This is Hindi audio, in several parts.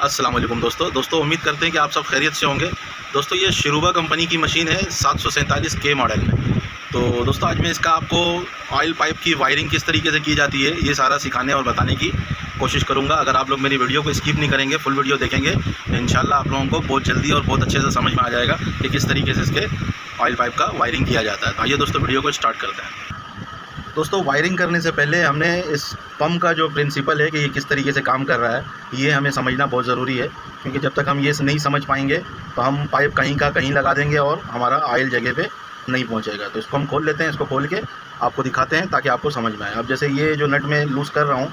अस्सलाम वालेकुम दोस्तों उम्मीद करते हैं कि आप सब खैरियत से होंगे। दोस्तों ये शिरूबा कंपनी की मशीन है 747 के मॉडल में। तो दोस्तों आज मैं इसका आपको ऑयल पाइप की वायरिंग किस तरीके से की जाती है ये सारा सिखाने और बताने की कोशिश करूंगा। अगर आप लोग मेरी वीडियो को स्किप नहीं करेंगे, फुल वीडियो देखेंगे तो इंशाल्लाह आप लोगों को बहुत जल्दी और बहुत अच्छे से समझ में आ जाएगा कि किस तरीके से इसके ऑयल पाइप का वायरिंग किया जाता है। तो आइए दोस्तों वीडियो को स्टार्ट करते हैं। दोस्तों वायरिंग करने से पहले हमने इस पंप का जो प्रिंसिपल है कि ये किस तरीके से काम कर रहा है ये हमें समझना बहुत ज़रूरी है, क्योंकि जब तक हम ये नहीं समझ पाएंगे तो हम पाइप कहीं का कहीं लगा देंगे और हमारा ऑयल जगह पे नहीं पहुंचेगा। तो इसको हम खोल लेते हैं, इसको खोल के आपको दिखाते हैं ताकि आपको समझ में आए। अब जैसे ये जो नट मैं लूज़ कर रहा हूँ,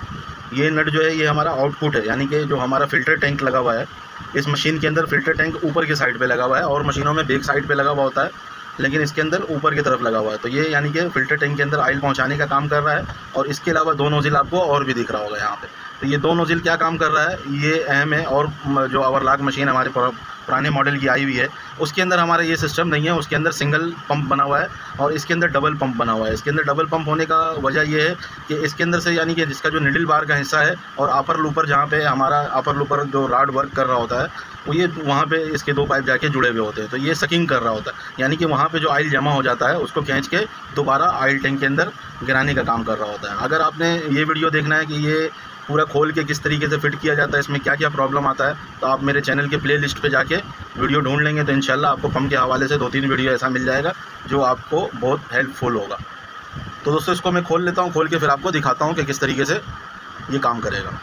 ये नट जो है ये हमारा आउटपुट है, यानी कि जो हमारा फ़िल्टर टैंक लगा हुआ है इस मशीन के अंदर फ़िल्टर टैंक ऊपर की साइड पर लगा हुआ है और मशीनों में बैक साइड पर लगा हुआ होता है, लेकिन इसके अंदर ऊपर की तरफ लगा हुआ है। तो ये यानी कि फ़िल्टर टैंक के अंदर ऑयल पहुंचाने का काम कर रहा है। और इसके अलावा दो नोज़िल आपको और भी दिख रहा होगा यहाँ पे। तो ये दो नोज़िल क्या काम कर रहा है ये अहम है। और जो ओवरलॉक मशीन हमारे पुराने मॉडल की आई हुई है उसके अंदर हमारा ये सिस्टम नहीं है, उसके अंदर सिंगल पंप बना हुआ है और इसके अंदर डबल पंप बना हुआ है। इसके अंदर डबल पंप होने का वजह ये है कि इसके अंदर से यानी कि जिसका जो निडल बार का हिस्सा है और अपर लूपर जहाँ पे हमारा अपर लूपर जो रॉड वर्क कर रहा होता है वो ये वहाँ पे इसके दो पाइप जाके जुड़े हुए होते हैं। तो ये सकिंग कर रहा होता है, यानी कि वहाँ पे जो ऑयल जमा हो जाता है उसको खींच के दोबारा ऑयल टैंक के अंदर गिराने का काम कर रहा होता है। अगर आपने ये वीडियो देखना है कि ये पूरा खोल के किस तरीके से फिट किया जाता है, इसमें क्या क्या प्रॉब्लम आता है, तो आप मेरे चैनल के प्ले लिस्ट पर जाके वीडियो ढूंढ लेंगे तो इंशाल्लाह आपको पंप के हवाले से 2-3 वीडियो ऐसा मिल जाएगा जो आपको बहुत हेल्पफुल होगा। तो दोस्तों इसको मैं खोल लेता हूँ, खोल के फिर आपको दिखाता हूँ कि किस तरीके से ये काम करेगा।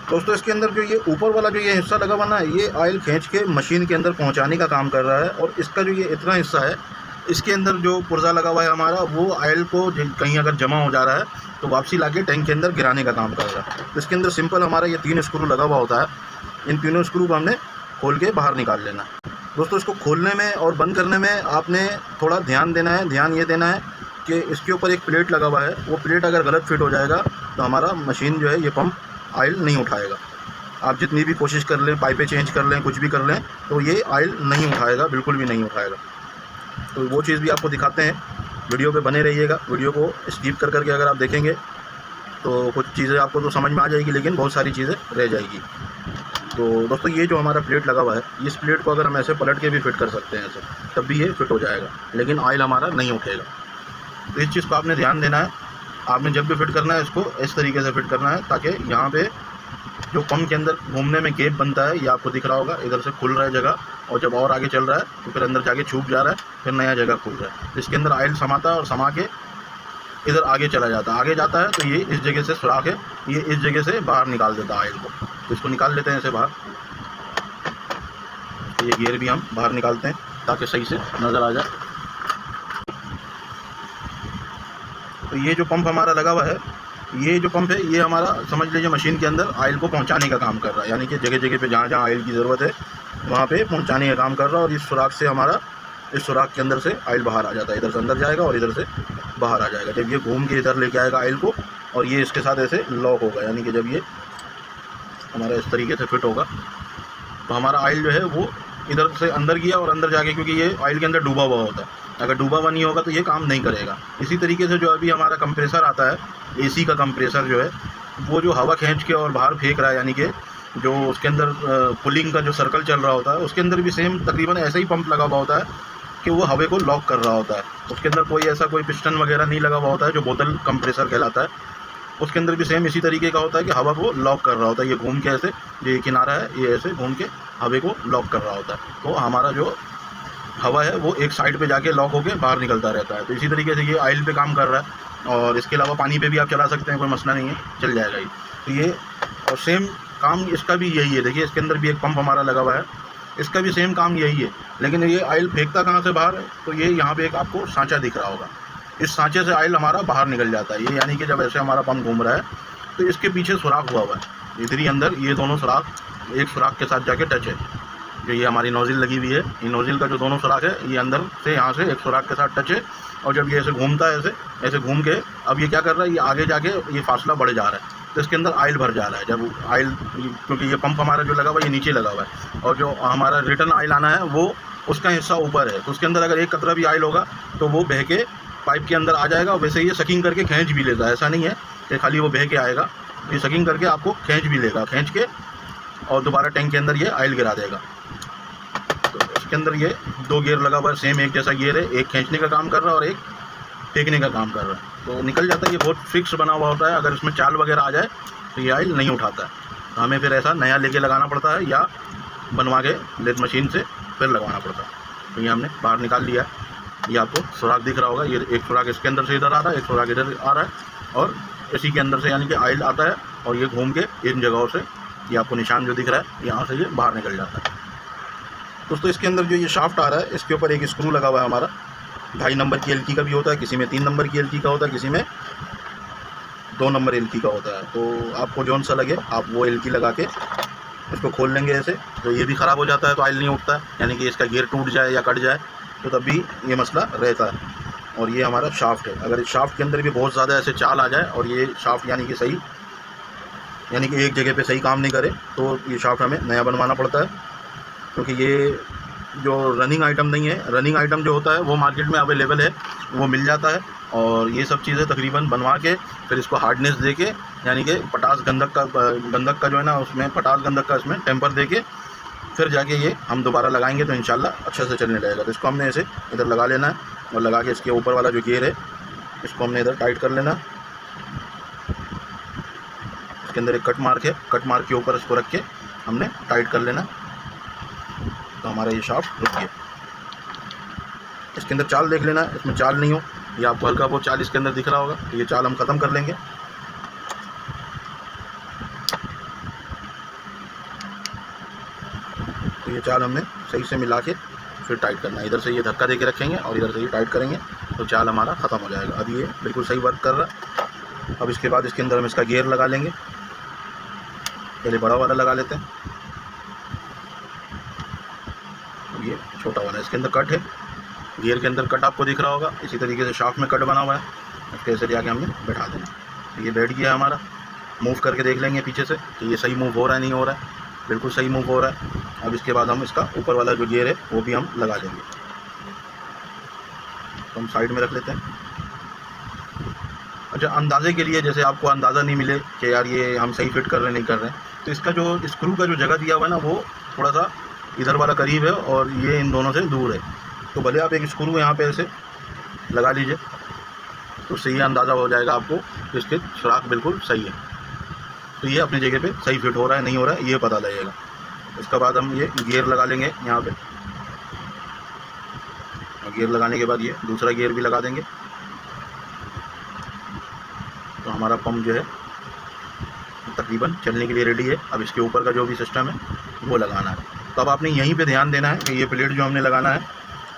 दोस्तों इसके अंदर जो ये ऊपर वाला जो ये हिस्सा लगा हुआ ना, ये ऑयल खींच के मशीन के अंदर पहुंचाने का काम कर रहा है। और इसका जो ये इतना हिस्सा है इसके अंदर जो पुर्जा लगा हुआ है हमारा, वो ऑयल को कहीं अगर जमा हो जा रहा है तो वापसी लाके टैंक के अंदर गिराने का काम कर रहा है। तो इसके अंदर सिंपल हमारा ये 3 स्क्रू लगा हुआ होता है, इन तीनों स्क्रू को हमने खोल के बाहर निकाल लेना है। दोस्तों इसको खोलने में और बंद करने में आपने थोड़ा ध्यान देना है। ध्यान ये देना है कि इसके ऊपर एक प्लेट लगा हुआ है, वो प्लेट अगर गलत फिट हो जाएगा तो हमारा मशीन जो है ये पंप ऑयल नहीं उठाएगा। आप जितनी भी कोशिश कर लें, पाइपें चेंज कर लें, कुछ भी कर लें, तो ये ऑयल नहीं उठाएगा, बिल्कुल भी नहीं उठाएगा। तो वो चीज़ भी आपको दिखाते हैं, वीडियो पे बने रहिएगा। वीडियो को स्किप कर करके अगर आप देखेंगे तो कुछ चीज़ें आपको तो समझ में आ जाएगी, लेकिन बहुत सारी चीज़ें रह जाएगी। तो दोस्तों ये जो हमारा प्लेट लगा हुआ है, इस प्लेट को अगर हम ऐसे पलट के भी फिट कर सकते हैं ऐसे, तब भी ये फिट हो जाएगा, लेकिन ऑयल हमारा नहीं उठेगा। तो इस चीज़ को आपने ध्यान देना है। आपने जब भी फिट करना है इसको इस तरीके से फिट करना है ताकि यहाँ पे जो पंप के अंदर घूमने में गैप बनता है ये आपको दिख रहा होगा, इधर से खुल रहा है जगह, और जब और आगे चल रहा है तो फिर अंदर जाके छूट जा रहा है, फिर नया जगह खुल रहा है। इसके अंदर ऑयल समाता है और समा के इधर आगे चला जाता है। आगे जाता है तो ये इस जगह से सुराख है, ये इस जगह से बाहर निकाल देता है ऑयल को। तो इसको निकाल लेते हैं ऐसे बाहर। ये गियर भी हम बाहर निकालते हैं ताकि सही से नज़र आ जाए। तो ये जो पंप हमारा लगा हुआ है, ये जो पंप है ये हमारा समझ लीजिए मशीन के अंदर ऑयल को पहुंचाने का काम कर रहा है, यानी कि जगह जगह पे जहाँ जहाँ ऑयल की ज़रूरत है वहाँ पे पहुंचाने का काम कर रहा है। और इस सुराख से हमारा इस सुराख के अंदर से ऑयल बाहर आ जाता है, इधर से अंदर जाएगा और इधर से बाहर आ जाएगा। जब ये घूम के इधर लेके आएगा ऑयल को और ये इसके साथ ऐसे लॉक होगा, यानी कि जब ये हमारा इस तरीके से फिट होगा तो हमारा ऑयल जो है वो इधर से अंदर गया और अंदर जाके, क्योंकि ये ऑयल के अंदर डूबा हुआ होता है, अगर डूबा हुआ नहीं होगा तो ये काम नहीं करेगा। इसी तरीके से जो अभी हमारा कंप्रेसर आता है, एसी का कंप्रेसर जो है वो जो हवा खींच के और बाहर फेंक रहा है, यानी कि जो उसके अंदर कूलिंग का जो सर्कल चल रहा होता है उसके अंदर भी सेम तकरीबन ऐसा ही पंप लगा हुआ होता है कि वो हवा को लॉक कर रहा होता है। उसके अंदर कोई ऐसा कोई पिस्टन वगैरह नहीं लगा हुआ होता है जो बोतल कंप्रेसर कहलाता है। उसके अंदर भी सेम इसी तरीके का होता है कि हवा को लॉक कर रहा होता है। ये घूम के ऐसे जो ये किनारा है ये ऐसे घूम के हवा को लॉक कर रहा होता है, तो हमारा जो हवा है वो एक साइड पे जाके लॉक होके बाहर निकलता रहता है। तो इसी तरीके से ये ऑयल पे काम कर रहा है। और इसके अलावा पानी पे भी आप चला सकते हैं, कोई मसला नहीं है, चल जाएगा ये। तो ये और सेम काम इसका भी यही है। देखिए इसके अंदर भी एक पंप हमारा लगा हुआ है, इसका भी सेम काम यही है, लेकिन ये ऑयल फेंकता कहाँ से बाहर है, तो ये यहाँ पे एक आपको सांचा दिख रहा होगा, इस सांचे से ऑयल हमारा बाहर निकल जाता है। ये यानी कि जब ऐसे हमारा पंप घूम रहा है तो इसके पीछे सुराख हुआ है, इधर ही अंदर ये दोनों सुराख एक सुराख के साथ जाके टच है। जो ये हमारी नोज़िल लगी हुई है, ये नोज़िल का जो दोनों सुराख है ये अंदर से यहाँ से एक सुराख के साथ टच है। और जब ये ऐसे घूमता है ऐसे ऐसे घूम के अब ये क्या कर रहा है, ये आगे जाके ये फासला बढ़ जा रहा है, तो इसके अंदर ऑयल भर जा रहा है। जब ऑयल, क्योंकि ये पंप हमारा जो लगा हुआ है ये नीचे लगा हुआ है और जो हमारा रिटर्न ऑयल आना है वो उसका हिस्सा ऊपर है, तो उसके अंदर अगर एक कतरा भी ऑयल होगा तो वो बह के पाइप के अंदर आ जाएगा। और वैसे ये सकिंग करके खींच भी लेता है, ऐसा नहीं है कि खाली वो बह के आएगा, ये सकिंग करके आपको खींच भी लेगा। खींच के और दोबारा टैंक के अंदर ये ऑयल गिरा देगा। तो इसके अंदर ये 2 गियर लगा हुआ है, सेम एक जैसा गियर है, एक खींचने का काम कर रहा है और एक फेंकने का काम कर रहा है। तो निकल जाता है, ये बहुत फिक्स बना हुआ होता है। अगर इसमें चाल वगैरह आ जाए तो ये ऑयल नहीं उठाता है। तो हमें फिर ऐसा नया लेके लगाना पड़ता है या बनवा के लेथ मशीन से फिर लगवाना पड़ता है। तो ये हमने बाहर निकाल लिया है। ये आपको सुराख दिख रहा होगा, ये एक सुराख इसके अंदर से इधर आ रहा है, एक सुराख इधर आ रहा है और इसी के अंदर से यानी कि ऑयल आता है और ये घूम के इन जगहों से ये आपको निशान जो दिख रहा है यहाँ से ये बाहर निकल जाता है। दोस्तों इसके अंदर जो ये शाफ्ट आ रहा है इसके ऊपर एक स्क्रू लगा हुआ है हमारा। 2.5 नंबर की एलकी का भी होता है, किसी में 3 नंबर की एलकी का होता है, किसी में 2 नंबर एलकी का होता है। तो आपको जौन सा लगे आप वो एलकी लगा के इसको खोल लेंगे ऐसे। तो ये भी ख़राब हो जाता है तो ऑयल नहीं उठता है, यानी कि इसका गियर टूट जाए या कट जाए तो तब भी ये मसला रहता है। और ये हमारा शाफ्ट है। अगर इस शाफ्ट के अंदर भी बहुत ज़्यादा ऐसे चाल आ जाए और ये शाफ्ट यानी कि सही यानी कि एक जगह पे सही काम नहीं करे तो ये शाफ्ट हमें नया बनवाना पड़ता है, क्योंकि ये जो रनिंग आइटम नहीं है, रनिंग आइटम जो होता है वो मार्केट में अवेलेबल है, वो मिल जाता है। और ये सब चीज़ें तकरीबन बनवा के फिर इसको हार्डनेस दे के यानी कि पटास गंधक का जो है ना उसमें पटास गंधक का इसमें टेम्पर दे के फिर जाके ये हम दोबारा लगाएंगे तो इंशाल्लाह अच्छे से चलने लगेगा। तो इसको हमने ऐसे इधर लगा लेना है और लगा के इसके ऊपर वाला जो गियर है इसको हमने इधर टाइट कर लेना। इसके अंदर एक कट मार्क है, कट मार्क के ऊपर इसको रख के हमने टाइट कर लेना। तो हमारा ये शाफ्ट रुक गया। इसके अंदर चाल देख लेना, इसमें चाल नहीं हो, ये आपको हल्का बहुत चाल इसके अंदर दिख रहा होगा, तो ये चाल हम ख़त्म कर लेंगे। तो ये चाल हमने सही से मिला के फिर टाइट करना है। इधर से ये धक्का दे के रखेंगे और इधर से ये टाइट करेंगे तो चाल हमारा ख़त्म हो जाएगा। अब ये बिल्कुल सही वर्क कर रहा है। अब इसके बाद इसके अंदर हम इसका गियर लगा लेंगे। पहले बड़ा वाला लगा लेते हैं, ये छोटा वाला। इसके अंदर कट है, गियर के अंदर कट आपको दिख रहा होगा, इसी तरीके से शाफ्ट में कट बना हुआ है। इसके ऐसे जाके हमने बैठा देना। तो ये बैठ गया हमारा। मूव करके देख लेंगे पीछे से कि ये सही मूव हो रहा है नहीं हो रहा है। बिल्कुल सही मूव हो रहा है। अब इसके बाद हम इसका ऊपर वाला जो गियर है वो भी हम लगा देंगे। तो हम साइड में रख लेते हैं। अच्छा, अंदाजे के लिए, जैसे आपको अंदाज़ा नहीं मिले कि यार ये हम सही फिट कर रहे हैं नहीं कर रहे हैं, तो इसका जो स्क्रू का जो जगह दिया हुआ है ना वो थोड़ा सा इधर वाला करीब है और ये इन दोनों से दूर है। तो भले आप एक स्क्रू यहाँ पे ऐसे लगा लीजिए तो सही अंदाज़ा हो जाएगा आपको कि इसके सुराख बिल्कुल सही है। तो ये अपनी जगह पे सही फिट हो रहा है नहीं हो रहा है ये पता लगेगा। उसके बाद हम ये गियर लगा लेंगे यहाँ पे, और गियर लगाने के बाद ये दूसरा गियर भी लगा देंगे। तो हमारा पंप जो है तकरीबन चलने के लिए रेडी है। अब इसके ऊपर का जो भी सिस्टम है वो लगाना है। तो अब आपने यहीं पे ध्यान देना है कि ये प्लेट जो हमने लगाना है,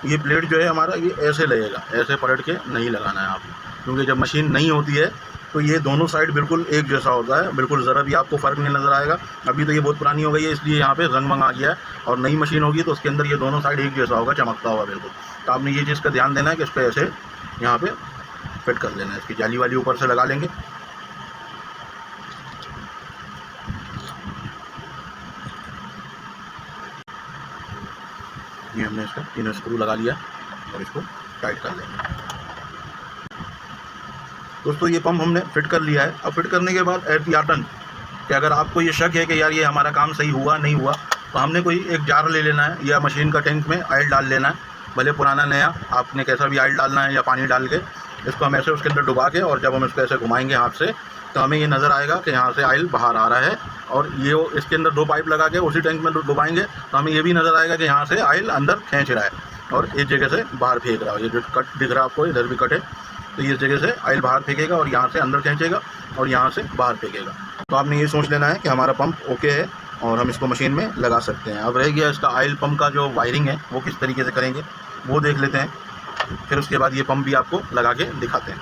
ये प्लेट जो है हमारा ये ऐसे लगेगा, ऐसे पलट के नहीं लगाना है आपको, क्योंकि जब मशीन नहीं होती है तो ये दोनों साइड बिल्कुल एक जैसा होता है, बिल्कुल ज़रा भी आपको फ़र्क नहीं नज़र आएगा। अभी तो ये बहुत पुरानी हो गई है इसलिए यहाँ पे रंग वंग आ गया है, और नई मशीन होगी तो उसके अंदर ये दोनों साइड एक जैसा होगा, चमकता होगा बिल्कुल। तो आपने ये चीज़ का ध्यान देना है कि इसको ऐसे यहाँ पे फिट कर लेना है। इसकी जाली वाली ऊपर से लगा लेंगे। ये हमने इसका तीनों स्क्रू लगा लिया और इसको टाइट कर लेंगे। दोस्तों ये पंप हमने फिट कर लिया है। अब फिट करने के बाद एहतियातन कि अगर आपको ये शक है कि यार ये हमारा काम सही हुआ नहीं हुआ, तो हमने कोई एक जार ले लेना है या मशीन का टैंक में ऑयल डाल लेना है, भले पुराना नया, आपने कैसा भी ऑयल डालना है या पानी डाल के इसको हम ऐसे उसके अंदर डुबा के, और जब हम इसको ऐसे घुमाएंगे हाथ से तो हमें ये नज़र आएगा कि यहाँ से ऑयल बाहर आ रहा है। और ये इसके अंदर 2 पाइप लगा के उसी टैंक में डुबाएंगे तो हमें ये भी नज़र आएगा कि यहाँ से ऑयल अंदर खींच रहा है और इस जगह से बाहर फेंक रहा है। ये जो कट दिख रहा है आपको, इधर भी कट है, तो इस जगह से ऑयल बाहर फेंकेगा और यहाँ से अंदर खींचेगा और यहाँ से बाहर फेंकेगा। तो आपने ये सोच लेना है कि हमारा पंप ओके है और हम इसको मशीन में लगा सकते हैं। अब रह गया इसका ऑयल पंप का जो वायरिंग है वो किस तरीके से करेंगे वो देख लेते हैं, फिर उसके बाद ये पंप भी आपको लगा के दिखाते हैं।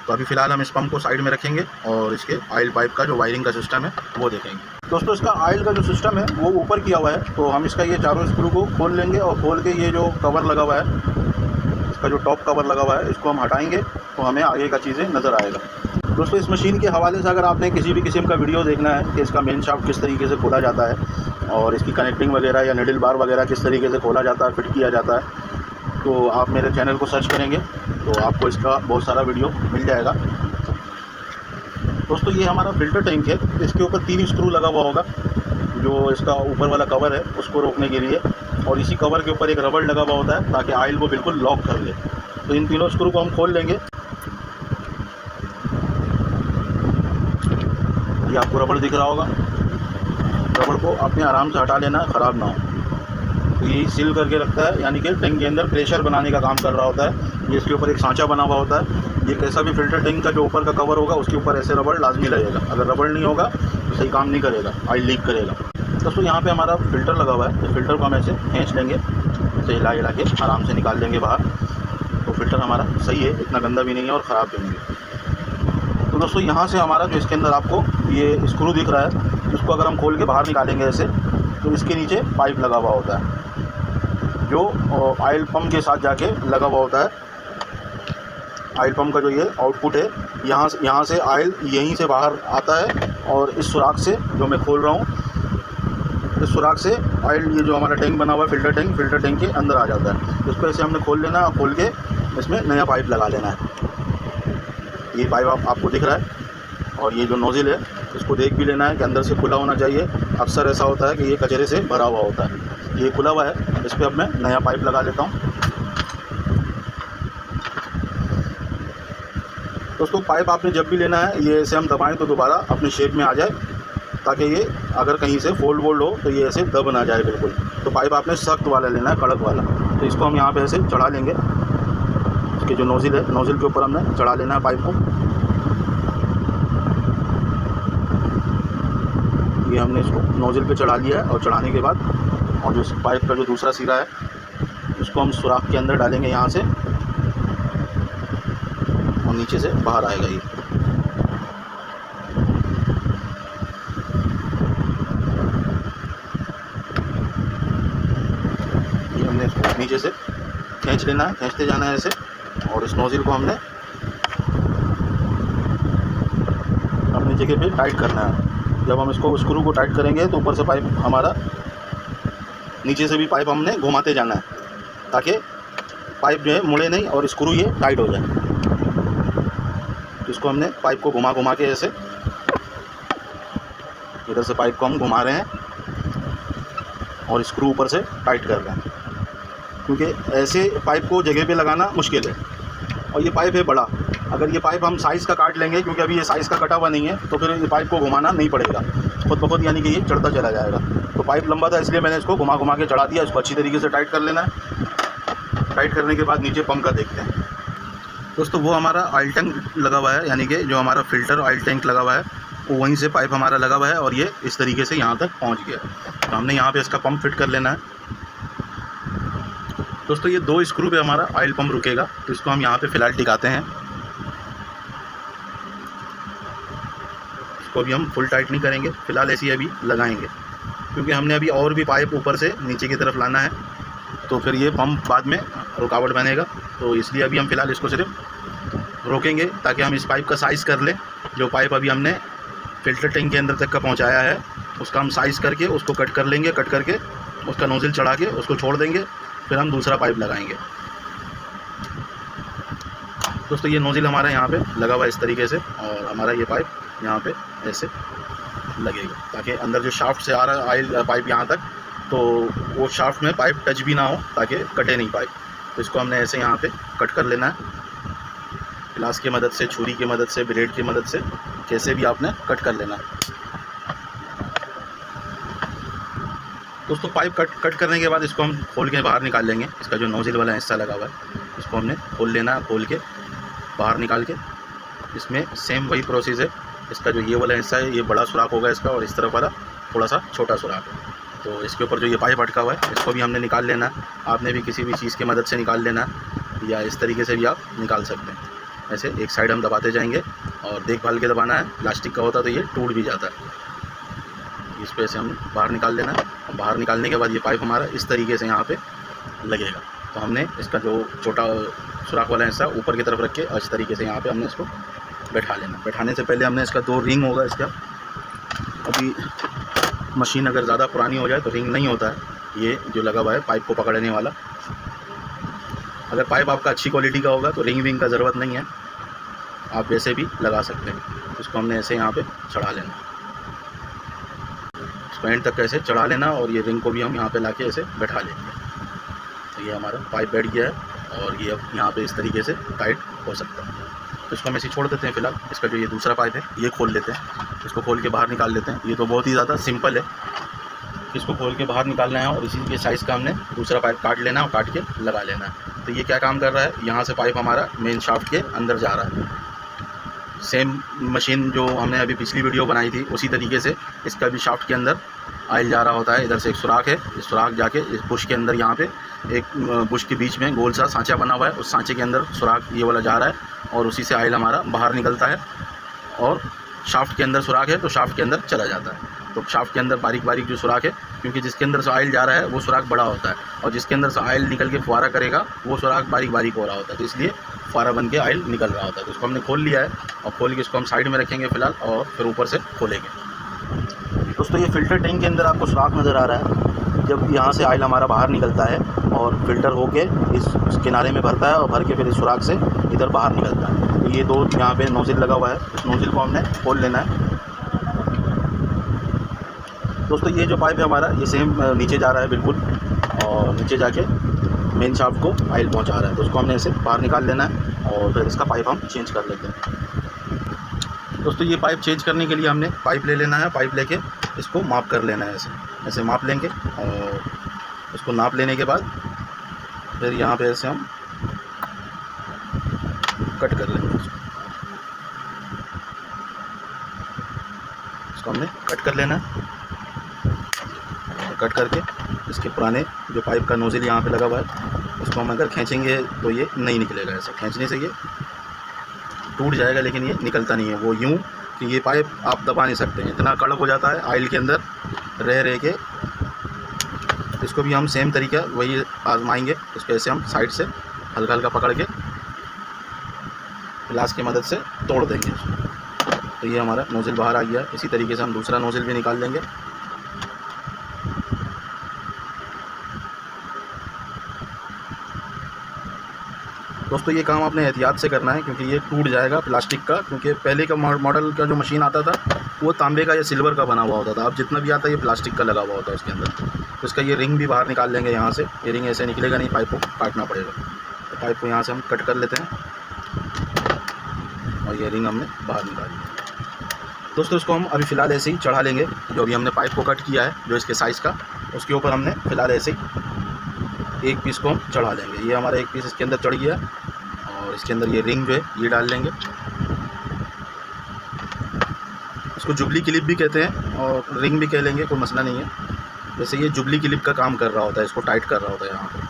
तो अभी फ़िलहाल हम इस पंप को साइड में रखेंगे और इसके ऑयल पाइप का जो वायरिंग का सिस्टम है वो देखेंगे। दोस्तों इसका ऑयल का जो सिस्टम है वो ऊपर किया हुआ है, तो हम इसका ये चारों स्क्रू को खोल लेंगे और खोल के ये जो कवर लगा हुआ है, इसका जो टॉप कवर लगा हुआ है, इसको हम हटाएंगे तो हमें आगे का चीज़ें नज़र आएगा। दोस्तों इस मशीन के हवाले से अगर आपने किसी भी किस्म का वीडियो देखना है कि इसका मेन शाफ्ट किस तरीके से खोला जाता है और इसकी कनेक्टिंग वगैरह या निडल बार वगैरह किस तरीके से खोला जाता है, फिट किया जाता है, तो आप मेरे चैनल को सर्च करेंगे तो आपको इसका बहुत सारा वीडियो मिल जाएगा। दोस्तों ये हमारा फ़िल्टर टैंक है, इसके ऊपर 3 स्क्रू लगा हुआ होगा, जो इसका ऊपर वाला कवर है उसको रोकने के लिए, और इसी कवर के ऊपर एक रबड़ लगा हुआ होता है ताकि ऑयल को बिल्कुल लॉक कर ले। तो इन तीनों स्क्रू को हम खोल लेंगे। ये आपको रबड़ दिख रहा होगा, रबड़ को अपने आराम से हटा लेना है, ख़राब ना हो। तो यही सील करके रखता है, यानी कि टैंक के अंदर प्रेशर बनाने का काम कर रहा होता है। ये इसके ऊपर एक सांचा बना हुआ होता है। ये कैसा भी फिल्टर टैंक का जो ऊपर का कवर होगा उसके ऊपर ऐसे रबड़ लाजमी लगेगा। अगर रबड़ नहीं होगा तो सही काम नहीं करेगा, ऑयल लीक करेगा। दोस्तों यहाँ पे हमारा फ़िल्टर लगा हुआ है, तो फ़िल्टर को हम ऐसे खींच लेंगे, ऐसे हिला हिला के आराम से निकाल लेंगे बाहर। तो फ़िल्टर हमारा सही है, इतना गंदा भी नहीं है और ख़राब भी नहीं है। तो दोस्तों यहाँ से हमारा जो इसके अंदर आपको ये स्क्रू दिख रहा है, उसको अगर हम खोल के बाहर निकालेंगे ऐसे, तो इसके नीचे पाइप लगा हुआ होता है जो ऑयल पम्प के साथ जाके लगा हुआ होता है। ऑयल पम्प का जो ये आउटपुट है, यहाँ से ऑयल यहीं से बाहर आता है, और इस सुराख से जो मैं खोल रहा हूँ, इस सुराख से ऑयल, ये जो हमारा टैंक बना हुआ है फिल्टर टैंक के अंदर आ जाता है। इसको ऐसे हमने खोल लेना है, खोल के इसमें नया पाइप लगा लेना है। ये पाइप आपको दिख रहा है, और ये जो नोज़िल है इसको देख भी लेना है कि अंदर से खुला होना चाहिए। अक्सर ऐसा होता है कि ये कचरे से भरा हुआ होता है, ये खुला हुआ है। इस पर अब मैं नया पाइप लगा लेता हूँ। दोस्तों पाइप आपने जब भी लेना है, ये ऐसे हम दबाएं तो दोबारा अपनी शेप में आ जाए, ताकि ये अगर कहीं से फोल्ड हो तो ये ऐसे दब ना जाए बिल्कुल। तो पाइप आपने सख्त वाला लेना है, कड़क वाला। तो इसको हम यहाँ पे ऐसे चढ़ा लेंगे, इसके जो नोज़िल है, नोज़िल के ऊपर हमने चढ़ा लेना है पाइप को। ये हमने इसको नोज़िल पे चढ़ा लिया है, और चढ़ाने के बाद और जो पाइप का जो दूसरा सिरा है उसको हम सुराख के अंदर डालेंगे यहाँ से, और नीचे से बाहर आएगा ये हमने इसको नीचे से खींच लेना है, खींचते जाना है ऐसे। और इस नोज़िल को हमने अपनी जगह पे टाइट करना है। जब हम इसको स्क्रू को टाइट करेंगे तो ऊपर से पाइप हमारा, नीचे से भी पाइप हमने घुमाते जाना है, ताकि पाइप जो है मुड़े नहीं और स्क्रू ये टाइट हो जाए। तो इसको हमने पाइप को घुमा के ऐसे, इधर से पाइप को हम घुमा रहे हैं और स्क्रू ऊपर से टाइट कर रहे हैं, क्योंकि ऐसे पाइप को जगह पे लगाना मुश्किल है। और ये पाइप है बड़ा, अगर ये पाइप हम साइज़ का काट लेंगे, क्योंकि अभी ये साइज़ का कटा हुआ नहीं है, तो फिर ये पाइप को घुमाना नहीं पड़ेगा खुद ब खुद, यानी कि ये चढ़ता चला जाएगा। तो पाइप लंबा था इसलिए मैंने इसको घुमा के चढ़ा दिया। इसको अच्छी तरीके से टाइट कर लेना है। टाइट करने के बाद नीचे पंप का देखते हैं। दोस्तों वो हमारा ऑयल टैंक लगा हुआ है, यानी कि जो हमारा फ़िल्टर ऑयल टैंक लगा हुआ है वो वहीं से पाइप हमारा लगा हुआ है, और ये इस तरीके से यहाँ तक पहुँच गया। तो हमने यहाँ पे इसका पंप फिट कर लेना है। दोस्तों ये 2 स्क्रू पे हमारा ऑयल पंप रुकेगा, तो इसको हम यहाँ पे फ़िलहाल टिकाते हैं। इसको अभी हम फुल टाइट नहीं करेंगे, फ़िलहाल ऐसे ही अभी लगाएंगे, क्योंकि हमने अभी और भी पाइप ऊपर से नीचे की तरफ लाना है, तो फिर ये पंप बाद में रुकावट बनेगा। तो इसलिए अभी हम फ़िलहाल इसको सिर्फ रोकेंगे, ताकि हम इस पाइप का साइज़ कर लें। जो पाइप अभी हमने फ़िल्टर टैंक के अंदर तक का पहुँचाया है, उसका हम साइज़ करके उसको कट कर लेंगे। कट करके उसका नोज़िल चढ़ा के उसको छोड़ देंगे, फिर हम दूसरा पाइप लगाएंगे। दोस्तों ये नोज़िल हमारा यहाँ पे लगा हुआ है इस तरीके से, और हमारा ये पाइप यहाँ पे ऐसे लगेगा, ताकि अंदर जो शाफ्ट से आ रहा है ऑयल पाइप यहाँ तक, तो वो शाफ्ट में पाइप टच भी ना हो, ताकि कटे नहीं पाइप। तो इसको हमने ऐसे यहाँ पे कट कर लेना है, ग्लास की मदद से, छुरी की मदद से, ब्लेड की मदद से, कैसे भी आपने कट कर लेना है। दोस्तों पाइप कट करने के बाद इसको हम खोल के बाहर निकाल लेंगे। इसका जो नोज़िल वाला हिस्सा लगा हुआ है इसको हमने खोल लेना है, खोल के बाहर निकाल के इसमें सेम वही प्रोसेस है। इसका जो ये वाला हिस्सा है ये बड़ा सुराख होगा इसका, और इस तरफ वाला थोड़ा सा छोटा सुराख है। तो इसके ऊपर जो ये पाइप अटका हुआ है इसको भी हमने निकाल लेना है। आपने भी किसी भी चीज़ की मदद से निकाल लेना है, या इस तरीके से भी आप निकाल सकते हैं। ऐसे एक साइड हम दबाते जाएंगे, और देखभाल के दबाना है, प्लास्टिक का होता तो ये टूट भी जाता है। इस पे से हम बाहर निकाल लेना है। बाहर निकालने के बाद ये पाइप हमारा इस तरीके से यहाँ पे लगेगा। तो हमने इसका जो छोटा सुराख वाला हिस्सा ऊपर की तरफ रख के इस तरीके से यहाँ पे हमने इसको बैठा लेना। बैठाने से पहले हमने इसका 2 रिंग होगा इसका। अभी मशीन अगर ज़्यादा पुरानी हो जाए तो रिंग नहीं होता है, ये जो लगा हुआ है पाइप को पकड़ने वाला। अगर पाइप आपका अच्छी क्वालिटी का होगा तो रिंग विंग का ज़रूरत नहीं है, आप वैसे भी लगा सकते हैं। इसको हमने ऐसे यहाँ पे चढ़ा लेना। इसको एंड तक ऐसे चढ़ा लेना और ये रिंग को भी हम यहाँ पे लाके ऐसे बैठा लेंगे। तो ये हमारा पाइप बैठ गया है और ये अब यहाँ पे इस तरीके से टाइट हो सकता है। तो इसको हम ऐसे छोड़ देते हैं फ़िलहाल। इसका जो ये दूसरा पाइप है ये खोल लेते हैं, इसको खोल के बाहर निकाल लेते हैं। ये तो बहुत ही ज़्यादा सिंपल है, इसको खोल के बाहर निकालना है और इसी के साइज़ का हमने दूसरा पाइप काट लेना है और काट के लगा लेना है। तो ये क्या काम कर रहा है, यहाँ से पाइप हमारा मेन शाफ्ट के अंदर जा रहा है। सेम मशीन जो हमने अभी पिछली वीडियो बनाई थी उसी तरीके से इसका भी शाफ्ट के अंदर ऑयल जा रहा होता है। इधर से एक सुराख है, इस सुराख जाके इस बुश के अंदर, यहाँ पे एक बुश के बीच में गोल सा सांचा बना हुआ है, उस सांचे के अंदर सुराख ये वाला जा रहा है और उसी से ऑयल हमारा बाहर निकलता है और शाफ्ट के अंदर सुराख है तो शाफ्ट के अंदर चला जाता है। तो शाफ्ट के अंदर बारीक बारीक जो सुराख है, क्योंकि जिसके अंदर से ऑयल जा रहा है वो सुराख बड़ा होता है और जिसके अंदर से ऑयल निकल के फुहारा करेगा वो सुराख बारीक बारीक हो रहा होता है, तो इसलिए फुहारा बन के ऑयल निकल रहा होता है। तो इसको हमने खोल लिया है और खोल के इसको हम साइड में रखेंगे फ़िलहाल और फिर ऊपर से खोलेंगे। दोस्तों ये फ़िल्टर टैंक के अंदर आपको सुराख नज़र आ रहा है। जब यहाँ से ऑयल हमारा बाहर निकलता है और फिल्टर होके इस किनारे में भरता है और भर के फिर इस सुराख से इधर बाहर निकलता है। तो ये दो यहाँ पे नोज़िल लगा हुआ है, इस नोज़िल को हमने खोल लेना है। दोस्तों ये जो पाइप है हमारा ये सेम नीचे जा रहा है बिल्कुल और नीचे जाके मेन शाफ्ट को ऑयल पहुंचा रहा है। तो उसको हमने ऐसे बाहर निकाल लेना है और फिर इसका पाइप हम चेंज कर लेते हैं। दोस्तों ये पाइप चेंज करने के लिए हमने पाइप ले लेना है, पाइप लेके इसको माप कर लेना है। ऐसे माप लेंगे और इसको नाप लेने के बाद फिर यहाँ पे ऐसे हम कट कर लेंगे। इसको हमने कट कर लेना है। कट करके इसके पुराने जो पाइप का नोज़िल यहाँ पे लगा हुआ है इसको हम अगर खींचेंगे तो ये नहीं निकलेगा। ऐसे खींचने से ये टूट जाएगा लेकिन ये निकलता नहीं है। वो यूँ कि ये पाइप आप दबा नहीं सकते हैं, इतना कड़क हो जाता है ऑयल के अंदर रह के। इसको भी हम सेम तरीका वही आजमाएंगे। इसको ऐसे हम साइड से हल्का हल्का पकड़ के ग्लास की मदद से तोड़ देंगे। तो ये हमारा नोज़िल बाहर आ गया। इसी तरीके से हम दूसरा नोज़िल भी निकाल लेंगे। दोस्तों ये काम आपने एहतियात से करना है क्योंकि ये टूट जाएगा प्लास्टिक का, क्योंकि पहले का मॉडल का जो मशीन आता था वो तांबे का या सिल्वर का बना हुआ होता था। अब जितना भी आता है ये प्लास्टिक का लगा हुआ होता है उसके अंदर। तो इसका ये रिंग भी बाहर निकाल लेंगे यहाँ से। ये रिंग ऐसे निकलेगा नहीं, पाइप को काटना पड़ेगा। तो पाइप को यहाँ से हम कट कर लेते हैं और ये रिंग हमने बाहर निकाल लिया। दोस्तों इसको हम अभी फ़िलहाल ऐसे ही चढ़ा लेंगे। जो अभी हमने पाइप को कट किया है जो इसके साइज़ का, उसके ऊपर हमने फ़िलहाल ऐसे ही एक पीस को हम चढ़ा लेंगे। ये हमारा एक पीस इसके अंदर चढ़ गया और इसके अंदर ये रिंग जो है ये डाल लेंगे। इसको जुबली क्लिप भी कहते हैं और रिंग भी कह लेंगे, कोई मसला नहीं है। जैसे ये जुबली क्लिप का काम कर रहा होता है, इसको टाइट कर रहा होता है यहाँ पर।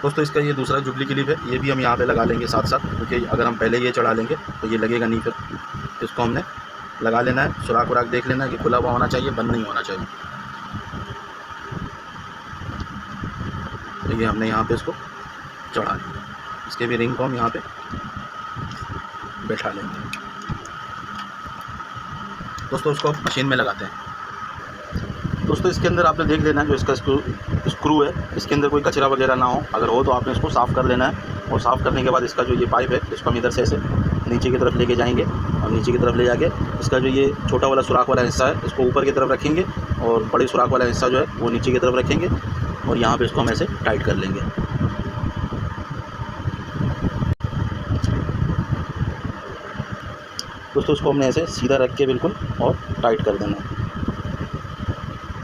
दोस्तों इसका ये दूसरा जुबली क्लिप है, ये भी हम यहाँ पे लगा लेंगे साथ साथ, क्योंकि अगर हम पहले ये चढ़ा लेंगे तो ये लगेगा नहीं। फिर इसको हमने लगा लेना है। सुराख वराख देख लेना है कि खुला हुआ होना चाहिए, बंद नहीं होना चाहिए। तो ये हमने यहाँ पे इसको चढ़ा लिया। इसके भी रिंग को हम यहाँ पे बैठा लेंगे। दोस्तों उसको मशीन में लगाते हैं। दोस्तों इसके अंदर आपने देख लेना है जो इसका स्क्रू है, इसके अंदर कोई कचरा वगैरह ना हो। अगर हो तो आपने इसको साफ़ कर लेना है और साफ़ करने के बाद इसका जो ये पाइप है इसको हम इधर से ऐसे नीचे की तरफ लेके जाएंगे और नीचे की तरफ ले जाके इसका जो ये छोटा वाला सुराख वाला हिस्सा है इसको ऊपर की तरफ रखेंगे और बड़ी सुराख वाला हिस्सा जो है वो नीचे की तरफ रखेंगे और यहाँ पे इसको हम ऐसे टाइट कर लेंगे। दोस्तों इसको हमने ऐसे सीधा रख के बिल्कुल और टाइट कर देना है।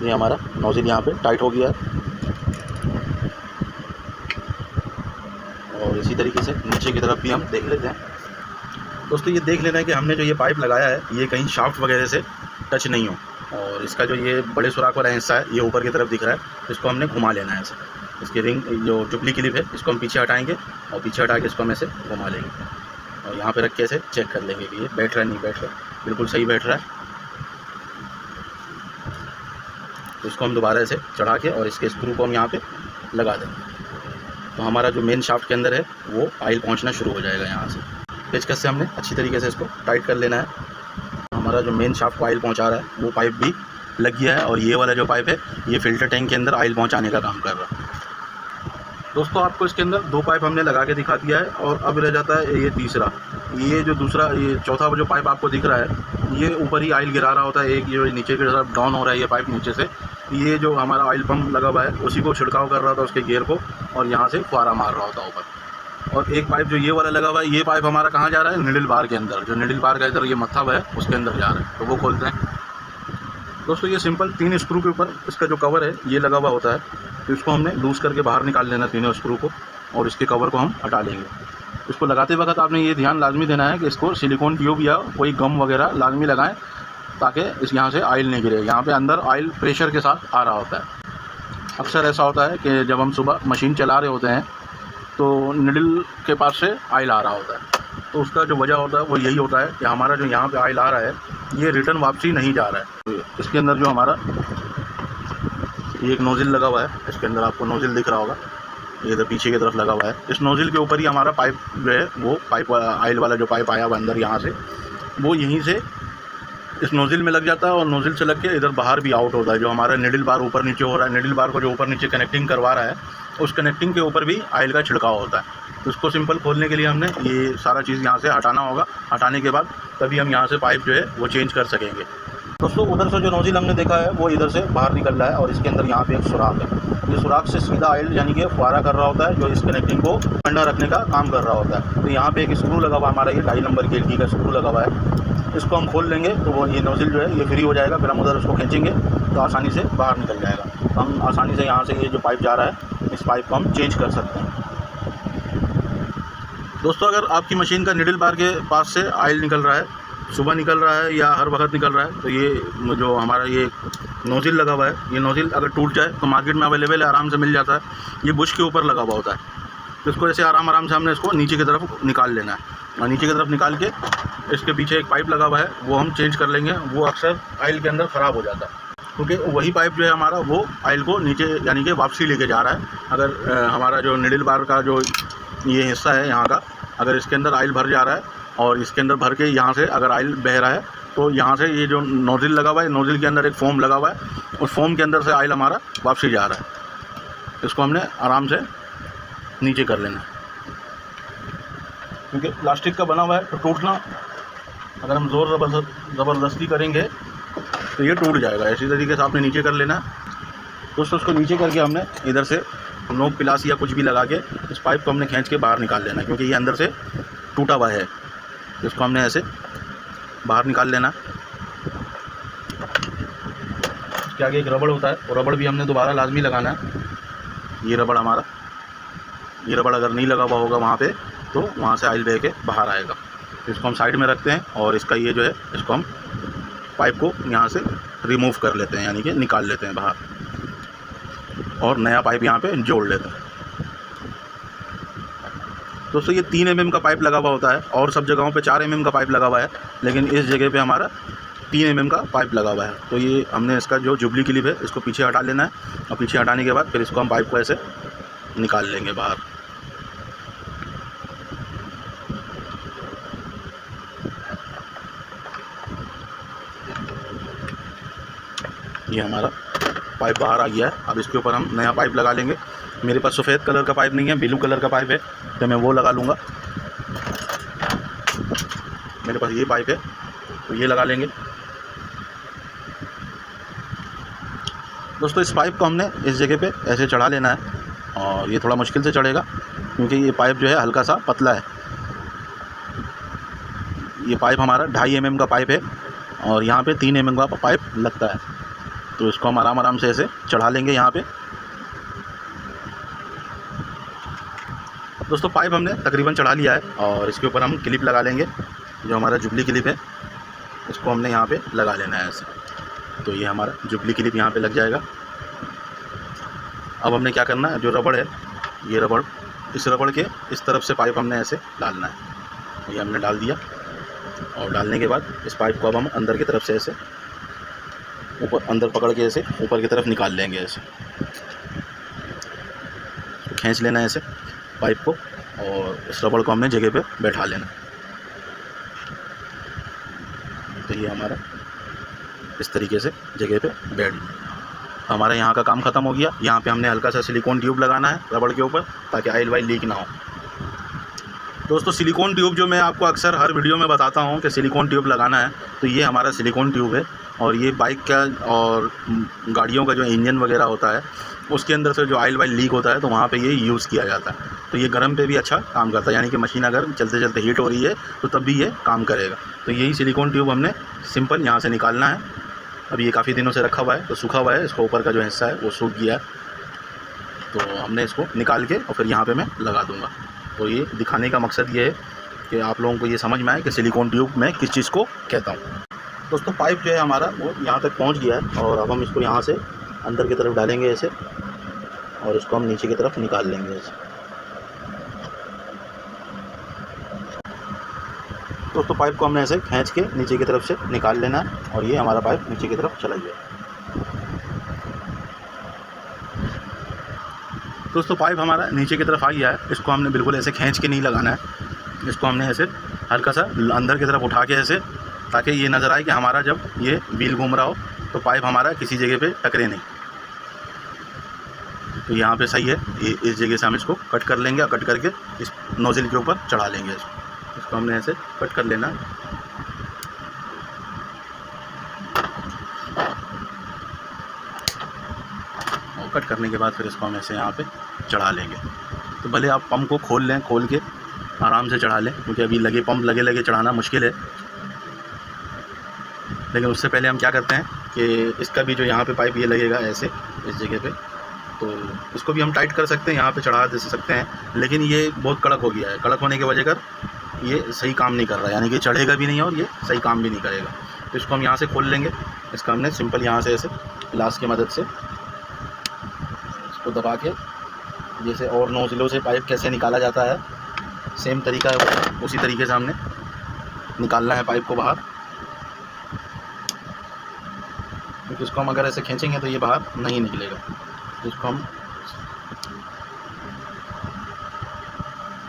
ये हमारा नोज़िल यहाँ पे टाइट हो गया है और इसी तरीके से नीचे की तरफ भी हम देख लेते हैं। दोस्तों ये देख लेना है कि हमने जो ये पाइप लगाया है ये कहीं शाफ्ट वगैरह से टच नहीं हो और इसका जो ये बड़े सुराख वाला हिस्सा है ये ऊपर की तरफ दिख रहा है, इसको हमने घुमा लेना है ऐसे। इसकी रिंग जो जुबली क्लिप है इसको हम पीछे हटाएंगे और पीछे हटा के इसको हम ऐसे घुमा लेंगे और यहाँ पे रख के ऐसे चेक कर लेंगे कि ये बैठ रहा है नहीं बैठ रहा, बिल्कुल सही बैठ रहा है। तो इसको हम दोबारा ऐसे चढ़ा के और इसके स्क्रू को हम यहाँ पे लगा देंगे। तो हमारा जो मेन शाफ्ट के अंदर है वो ऑयल पहुँचना शुरू हो जाएगा। यहाँ से पेचकस से हमने अच्छी तरीके से इसको टाइट कर लेना है। हमारा जो मेन शाफ्ट को ऑयल पहुँचा रहा है वो पाइप भी लग गया है और ये वाला जो पाइप है ये फ़िल्टर टैंक के अंदर ऑयल पहुँचाने का काम कर रहा है। दोस्तों आपको इसके अंदर 2 पाइप हमने लगा के दिखा दिया है और अब रह जाता है ये तीसरा। ये जो दूसरा, ये चौथा जो पाइप आपको दिख रहा है, ये ऊपर ही ऑयल गिरा रहा होता है। एक जो नीचे की तरफ डाउन हो रहा है ये पाइप नीचे से, ये जो हमारा ऑयल पंप लगा हुआ है उसी को छिड़काव कर रहा था उसके गियर को, और यहाँ से फुहारा मार रहा होता ऊपर। और एक पाइप जो ये वाला लगा हुआ है, ये पाइप हमारा कहाँ जा रहा है, निडल बार के अंदर। जो निडल बार का इधर ये मत्था है उसके अंदर जा रहा है, तो वो खोलते हैं। दोस्तों ये सिंपल 3 स्क्रू के ऊपर इसका जो कवर है ये लगा हुआ होता है, तो इसको हमने लूज़ करके बाहर निकाल लेना तीनों स्क्रू को, और इसके कवर को हम हटा लेंगे। इसको लगाते वक्त आपने ये ध्यान लाजमी देना है कि इसको सिलिकॉन ट्यूब या कोई गम वगैरह लाजमी लगाएं, ताकि इस यहाँ से ऑयल नहीं गिरे। यहाँ पे अंदर ऑयल प्रेशर के साथ आ रहा होता है। अक्सर ऐसा होता है कि जब हम सुबह मशीन चला रहे होते हैं तो निडल के पास से ऑयल आ रहा होता है, तो उसका जो वजह होता है वो यही होता है कि हमारा जो यहाँ पे ऑयल आ रहा है ये रिटर्न वापसी नहीं जा रहा है। तो इसके अंदर जो हमारा ये एक नोज़िल लगा हुआ है, इसके अंदर आपको नोज़िल दिख रहा होगा, ये इधर पीछे की तरफ लगा हुआ है। इस नोज़िल के ऊपर ही हमारा पाइप जो है, वो पाइप ऑयल वाला जो पाइप आया हुआ अंदर यहाँ से, वो यहीं से इस नोज़िल में लग जाता है और नोज़िल से लग के इधर बाहर भी आउट होता है। जो हमारा निडल बार ऊपर नीचे हो रहा है, निडल बार को जो ऊपर नीचे कनेक्टिंग करवा रहा है, उस कनेक्टिंग के ऊपर भी ऑयल का छिड़काव होता है। तो उसको सिंपल खोलने के लिए हमने ये सारा चीज़ यहाँ से हटाना होगा। हटाने के बाद तभी हम यहाँ से पाइप जो है वो चेंज कर सकेंगे। दोस्तों उधर से जो नोज़िल हमने देखा है वो इधर से बाहर निकल रहा है, और इसके अंदर यहाँ पे एक सुराख है। ये सुराख से सीधा ऑयल यानी कि फुहारा कर रहा होता है, जो इस कनेक्टिंग को ठंडा रखने का काम कर रहा होता है। तो यहाँ पे एक स्क्रू लगा हुआ हमारा, ये 2.5 नंबर के का स्क्रू लगा हुआ है। इसको हम खोल लेंगे तो वो ये नोज़िल जो है ये फ्री हो जाएगा। फिर हम उधर उसको खींचेंगे तो आसानी से बाहर निकल जाएगा। तो हम आसानी से यहाँ से ये जो पाइप जा रहा है इस पाइप को हम चेंज कर सकते हैं। दोस्तों अगर आपकी मशीन का निडल बार के पास से ऑयल निकल रहा है, सुबह निकल रहा है या हर वक्त निकल रहा है, तो ये जो हमारा ये नोज़िल लगा हुआ है, ये नोज़िल अगर टूट जाए तो मार्केट में अवेलेबल है, आराम से मिल जाता है। ये बुश के ऊपर लगा हुआ होता है, तो इसको ऐसे आराम से हमने इसको नीचे की तरफ निकाल लेना है, और नीचे की तरफ निकाल के इसके पीछे एक पाइप लगा हुआ है वो हम चेंज कर लेंगे। वो अक्सर ऑयल के अंदर ख़राब हो जाता है, क्योंकि वही पाइप जो है हमारा वो ऑयल को नीचे यानी कि वापसी लेके जा रहा है। अगर हमारा जो निडल बार का जो ये हिस्सा है यहाँ का, अगर इसके अंदर ऑयल भर जा रहा है और इसके अंदर भर के यहाँ से अगर ऑयल बह रहा है, तो यहाँ से ये जो नोज़िल लगा हुआ है, नोज़िल के अंदर एक फोम लगा हुआ है, उस फोम के अंदर से ऑयल हमारा वापसी जा रहा है। इसको हमने आराम से नीचे कर लेना है, क्योंकि प्लास्टिक का बना हुआ है तो टूटना, अगर हम ज़ोर ज़बरदस्ती करेंगे तो ये टूट जाएगा। इसी तरीके से आपने नीचे कर लेना है। दोस्तों उसको नीचे करके हमने इधर से नोक पिलास या कुछ भी लगा के इस पाइप को हमने खींच के बाहर निकाल लेना है, क्योंकि ये अंदर से टूटा हुआ है। इसको हमने ऐसे बाहर निकाल लेना। इसके आगे एक रबड़ होता है, वो रबड़ भी हमने दोबारा लाजमी लगाना है। ये रबड़ हमारा, ये रबड़ अगर नहीं लगा हुआ होगा वहाँ पे तो वहाँ से ऑयल बह के बाहर आएगा। इसको हम साइड में रखते हैं और इसका ये जो है इसको हम पाइप को यहाँ से रिमूव कर लेते हैं, यानी कि निकाल लेते हैं बाहर, और नया पाइप यहाँ पे जोड़ लेते हैं। दोस्तों ये 3 mm का पाइप लगा हुआ होता है, और सब जगहों पे 4 mm का पाइप लगा हुआ है, लेकिन इस जगह पे हमारा 3 mm का पाइप लगा हुआ है। तो ये हमने इसका जो जुबली क्लिप है इसको पीछे हटा लेना है, और पीछे हटाने के बाद फिर इसको हम पाइप को ऐसे निकाल लेंगे बाहर। ये हमारा पाइप बाहर आ गया है। अब इसके ऊपर हम नया पाइप लगा लेंगे। मेरे पास सफ़ेद कलर का पाइप नहीं है, ब्लू कलर का पाइप है, तो मैं वो लगा लूँगा। मेरे पास ये पाइप है तो ये लगा लेंगे। दोस्तों इस पाइप को हमने इस जगह पे ऐसे चढ़ा लेना है, और ये थोड़ा मुश्किल से चढ़ेगा क्योंकि ये पाइप जो है हल्का सा पतला है। ये पाइप हमारा 2.5 mm का पाइप है, और यहाँ पे 3 mm का पाइप लगता है। तो इसको हम आराम से ऐसे चढ़ा लेंगे यहाँ पे। दोस्तों पाइप हमने तकरीबन चढ़ा लिया है, और इसके ऊपर हम क्लिप लगा लेंगे। जो हमारा जुबली क्लिप है इसको हमने यहाँ पे लगा लेना है ऐसे। तो ये हमारा जुबली क्लिप यहाँ पे लग जाएगा। अब हमने क्या करना है, जो रबड़ है, ये रबड़, इस रबड़ के इस तरफ से पाइप हमने ऐसे डालना है। ये हमने डाल दिया, और डालने के बाद इस पाइप को अब हम अंदर की तरफ से ऐसे ऊपर अंदर पकड़ के ऐसे ऊपर की तरफ निकाल लेंगे। ऐसे खींच लेना है ऐसे पाइप को, और इस रबड़ को हमने जगह पे बैठा लेना। तो ये हमारा इस तरीके से जगह पे बैठ। हमारा यहाँ का काम ख़त्म हो गया। यहाँ पे हमने हल्का सा सिलिकॉन ट्यूब लगाना है रबड़ के ऊपर, ताकि ऑयल वाइल लीक ना हो। दोस्तों सिलिकॉन ट्यूब जो मैं आपको अक्सर हर वीडियो में बताता हूँ कि सिलिकॉन ट्यूब लगाना है, तो ये हमारा सिलिकॉन ट्यूब है। और ये बाइक का और गाड़ियों का जो इंजन वगैरह होता है उसके अंदर से जो ऑयल वाइल लीक होता है तो वहाँ पे ये यूज़ किया जाता है। तो ये गर्म पे भी अच्छा काम करता है, यानी कि मशीन अगर चलते चलते हीट हो रही है तो तब भी ये काम करेगा। तो यही सिलिकॉन ट्यूब हमने सिंपल यहाँ से निकालना है। अब ये काफ़ी दिनों से रखा हुआ है तो सूखा हुआ है, इसका ऊपर का जो हिस्सा है वो सूख गया है, तो हमने इसको निकाल के और फिर यहाँ पे मैं लगा दूँगा। तो ये दिखाने का मकसद ये है कि आप लोगों को ये समझ में आए कि सिलिकॉन ट्यूब मैं किस चीज़ को कहता हूँ। दोस्तों पाइप जो है हमारा वो यहाँ तक पहुँच गया है और अब हम इसको यहाँ से अंदर की तरफ डालेंगे ऐसे, और इसको हम नीचे की तरफ निकाल लेंगे ऐसे। दोस्तों पाइप को हमने ऐसे खींच के नीचे की तरफ से निकाल लेना है और ये हमारा पाइप नीचे की तरफ चला गया। दोस्तों पाइप हमारा नीचे की तरफ आ गया है, इसको हमने बिल्कुल ऐसे खींच के नहीं लगाना है, इसको हमने ऐसे हल्का सा अंदर की तरफ उठा के ऐसे, ताकि ये नज़र आए कि हमारा जब ये व्हील घूम रहा हो तो पाइप हमारा किसी जगह पे टकरे नहीं। तो यहाँ पे सही है, इस जगह से हम इसको कट कर लेंगे और कट करके इस नोज़ल के ऊपर चढ़ा लेंगे। इसको हमने ऐसे कट कर लेना। और कट करने के बाद फिर इसको हम ऐसे यहाँ पे चढ़ा लेंगे। तो भले आप पंप को खोल लें, खोल के आराम से चढ़ा लें, क्योंकि अभी पंप लगे चढ़ाना मुश्किल है। लेकिन उससे पहले हम क्या करते हैं कि इसका भी जो यहाँ पे पाइप ये लगेगा ऐसे इस जगह पे, तो इसको भी हम टाइट कर सकते हैं, यहाँ पे चढ़ा दे सकते हैं। लेकिन ये बहुत कड़क हो गया है, कड़क होने की वजह कर ये सही काम नहीं कर रहा है, यानी कि चढ़ेगा भी नहीं और ये सही काम भी नहीं करेगा। तो इसको हम यहाँ से खोल लेंगे। इसका हमने सिंपल यहाँ से ऐसे ग्लास की मदद से इसको दबा के, जैसे और नोज़लों से पाइप कैसे निकाला जाता है सेम तरीका है, उसी तरीके से हमने निकालना है पाइप को बाहर। क्योंकि इसको हम अगर ऐसे खींचेंगे तो ये बाहर नहीं निकलेगा। इसको हम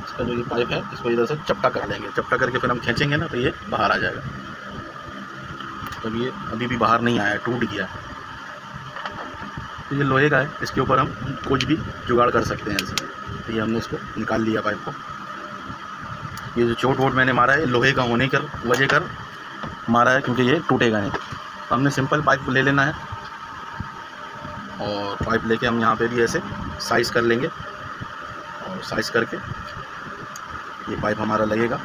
इसका जो ये पाइप है इसको इधर से चपटा कर लेंगे, चपटा करके फिर हम खींचेंगे ना तो ये बाहर आ जाएगा। तो ये अभी भी बाहर नहीं आया, टूट गया। तो ये लोहे का है, इसके ऊपर हम कुछ भी जुगाड़ कर सकते हैं ऐसे। तो ये हमने इसको निकाल लिया पाइप को। ये जो चोट वोट मैंने मारा है लोहे का होने कर वजह कर मारा है, क्योंकि ये टूटेगा नहीं। तो हमने सिंपल पाइप ले लेना है और पाइप लेके हम यहाँ पे भी ऐसे साइज़ कर लेंगे, और साइज़ करके ये पाइप हमारा लगेगा।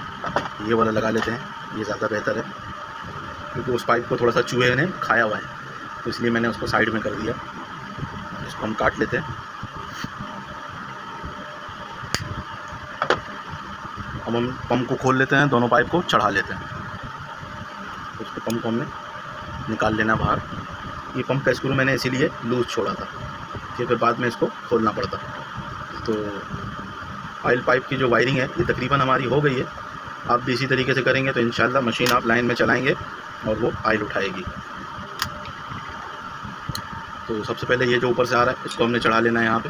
ये वाला लगा लेते हैं, ये ज़्यादा बेहतर है, क्योंकि उस पाइप को थोड़ा सा चूहे ने खाया हुआ है, तो इसलिए मैंने उसको साइड में कर दिया। इसको हम काट लेते हैं। अब हम पंप को खोल लेते हैं, दोनों पाइप को चढ़ा लेते हैं। उसको पंप को हमने निकाल लेना बाहर। ये पंप का स्क्रू मैंने इसीलिए लूज़ छोड़ा था कि फिर बाद में इसको खोलना पड़ता। तो ऑयल पाइप की जो वायरिंग है ये तकरीबन हमारी हो गई है। आप भी इसी तरीके से करेंगे तो इंशाल्लाह मशीन आप लाइन में चलाएंगे और वो ऑयल उठाएगी। तो सबसे पहले ये जो ऊपर से आ रहा है इसको हमने चढ़ा लेना है यहाँ पे।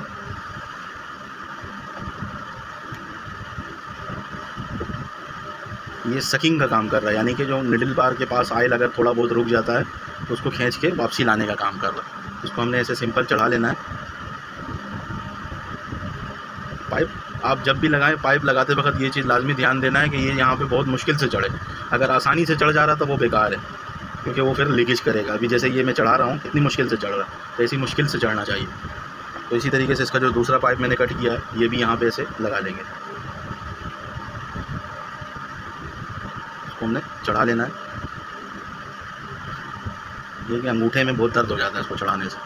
ये सकिंग का काम कर रहा है, यानी कि जो निडल बार के पास ऑयल अगर थोड़ा बहुत रुक जाता है तो उसको खींच के वापसी लाने का काम कर रहा है। इसको हमने ऐसे सिंपल चढ़ा लेना है। पाइप आप जब भी लगाएं, पाइप लगाते वक्त ये चीज़ लाजमी ध्यान देना है कि ये यहाँ पे बहुत मुश्किल से चढ़े। अगर आसानी से चढ़ जा रहा तो वो बेकार है, क्योंकि वो फिर लीकेज करेगा। अभी जैसे ये मैं चढ़ा रहा हूँ कितनी मुश्किल से चढ़ रहा है, तो ऐसी मुश्किल से चढ़ना चाहिए। तो इसी तरीके से इसका जो दूसरा पाइप मैंने कट किया है ये भी यहाँ पे ऐसे लगा लेंगे। इसको हमने चढ़ा लेना है। ये कि अंगूठे में बहुत दर्द हो जाता है इसको चढ़ाने से,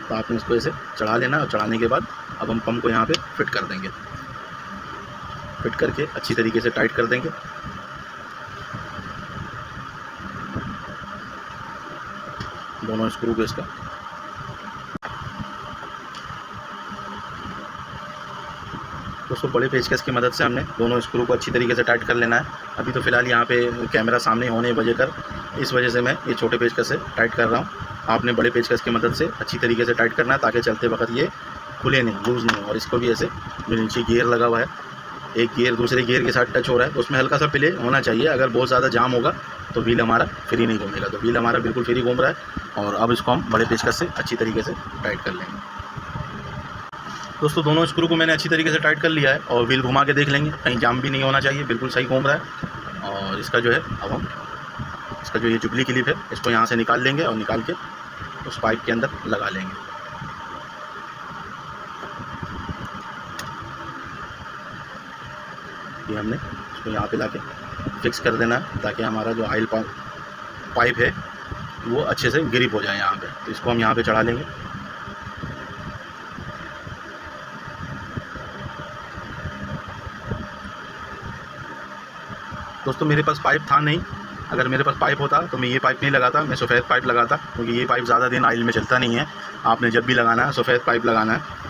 तो आपने इसको ऐसे चढ़ा लेना। और चढ़ाने के बाद अब हम पंप को यहाँ पे फिट कर देंगे। फिट करके अच्छी तरीके से टाइट कर देंगे। दोनों स्क्रू को इसका दोस्तों बड़े पेचकस की मदद से हमने दोनों स्क्रू को अच्छी तरीके से टाइट कर लेना है। अभी तो फ़िलहाल यहाँ पे कैमरा सामने होने की वजह कर इस वजह से मैं ये छोटे पेचकस से टाइट कर रहा हूँ। आपने बड़े पेचकस की मदद से अच्छी तरीके से टाइट करना है, ताकि चलते वक्त ये खुले नहीं, लूज़ नहीं। और इसको भी ऐसे जो नीचे गियर लगा हुआ है एक गियर दूसरे गियर के साथ टच हो रहा है तो उसमें हल्का सा प्ले होना चाहिए। अगर बहुत ज़्यादा जाम होगा तो व्हील हमारा फ्री नहीं घूमेगा। तो व्हील हमारा बिल्कुल फ्री घूम रहा है और अब इसको हम बड़े पेचकस से अच्छी तरीके से टाइट कर लेंगे। दोस्तों दोनों स्क्रू को मैंने अच्छी तरीके से टाइट कर लिया है और व्हील घुमा के देख लेंगे, कहीं जाम भी नहीं होना चाहिए, बिल्कुल सही घूम रहा है। और इसका जो है अब हम इसका जो ये जुबली क्लिप है इसको यहाँ से निकाल लेंगे और निकाल के उस पाइप के अंदर लगा लेंगे। ये हमने इसको यहाँ पे लाके फिक्स कर देना है ताकि हमारा जो ऑयल पाइप है वो अच्छे से ग्रिप हो जाए यहाँ पे। तो इसको हम यहाँ पे चढ़ा लेंगे। दोस्तों मेरे पास पाइप था नहीं, अगर मेरे पास पाइप होता तो मैं ये पाइप नहीं लगाता, मैं सफ़ेद पाइप लगाता, क्योंकि ये पाइप ज़्यादा दिन ऑयल में चलता नहीं है। आपने जब भी लगाना है सफ़ेद पाइप लगाना है।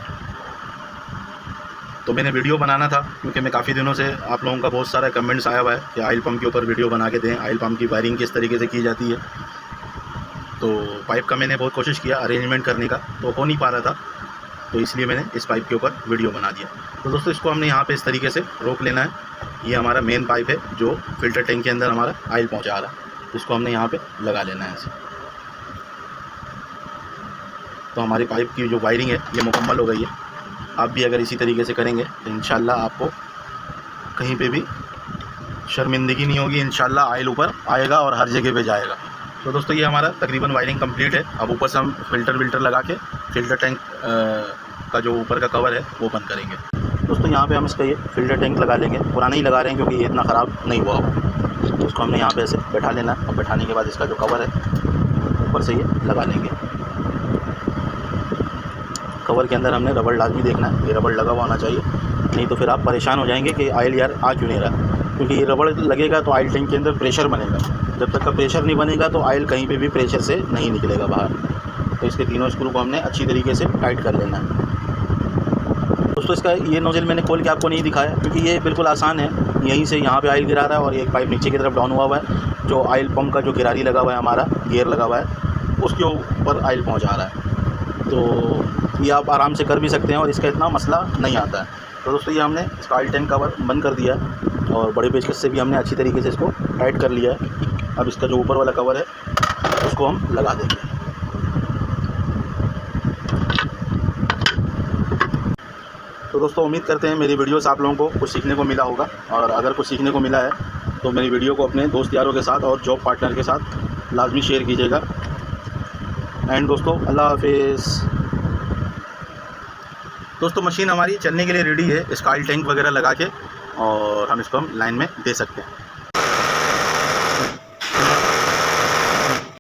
तो मैंने वीडियो बनाना था क्योंकि मैं काफ़ी दिनों से आप लोगों का बहुत सारा कमेंट्स आया हुआ है कि ऑयल पंप के ऊपर वीडियो बना के दें, ऑयल पंप की वायरिंग किस तरीके से की जाती है। तो पाइप का मैंने बहुत कोशिश किया अरेंजमेंट करने का, तो हो नहीं पा रहा था, तो इसलिए मैंने इस पाइप के ऊपर वीडियो बना दिया। तो दोस्तों इसको हमने यहाँ पे इस तरीके से रोक लेना है। ये हमारा मेन पाइप है जो फिल्टर टैंक के अंदर हमारा ऑयल पहुँचा रहा है, इसको हमने यहाँ पे लगा लेना है ऐसे। तो हमारी पाइप की जो वायरिंग है ये मुकम्मल हो गई है। आप भी अगर इसी तरीके से करेंगे तो इंशाल्लाह आपको कहीं पे भी शर्मिंदगी नहीं होगी। इंशाल्लाह ऑयल ऊपर आएगा और हर जगह पे जाएगा। तो दोस्तों ये हमारा तकरीबन वायरिंग कंप्लीट है। अब ऊपर से हम फिल्टर लगा के फिल्टर टैंक का जो ऊपर का कवर है वो बंद करेंगे। दोस्तों यहाँ पे हम इसका ये फिल्टर टैंक लगा लेंगे, पुराना ही लगा रहे हैं क्योंकि ये इतना ख़राब नहीं हुआ होगा। तो उसको हमने यहाँ पे ऐसे बैठा लेना है और बैठाने के बाद इसका जो कवर है ऊपर से ये लगा लेंगे। कवर के अंदर हमने रबड़ लाजमी देखना है, ये रबड़ लगा हुआ होना चाहिए, नहीं तो फिर आप परेशान हो जाएंगे कि ऑयल यार आ क्यों नहीं रहा। क्योंकि ये रबड़ लगेगा तो ऑयल टैंक के अंदर प्रेशर बनेगा, जब तक का प्रेशर नहीं बनेगा तो ऑयल कहीं पे भी प्रेशर से नहीं निकलेगा बाहर। तो इसके तीनों स्क्रू को हमने अच्छी तरीके से टाइट कर लेना है। दोस्तों इसका ये नोजल मैंने खोल के आपको नहीं दिखाया क्योंकि ये बिल्कुल आसान है। यहीं से यहाँ पे ऑयल गिरा रहा है और एक पाइप नीचे की तरफ डाउन हुआ है। जो ऑयल पंप का जो गिरारी लगा हुआ है, हमारा गियर लगा हुआ है, उसके ऊपर ऑयल पहुँचा रहा है। तो ये आप आराम से कर भी सकते हैं और इसका इतना मसला नहीं आता है। तो दोस्तों ये हमने इसका ऑयल टैंक कवर बंद कर दिया और बड़े पेचकस से भी हमने अच्छी तरीके से इसको टाइट कर लिया है। अब इसका जो ऊपर वाला कवर है उसको हम लगा देंगे। तो दोस्तों उम्मीद करते हैं मेरी वीडियो से आप लोगों को कुछ सीखने को मिला होगा, और अगर कुछ सीखने को मिला है तो मेरी वीडियो को अपने दोस्त यारों के साथ और जॉब पार्टनर के साथ लाजमी शेयर कीजिएगा। एंड दोस्तों अल्लाह हाफिज़। दोस्तों मशीन हमारी चलने के लिए रेडी है, इसका ऑयल टैंक वगैरह लगा के और हम इसको हम लाइन में दे सकते हैं।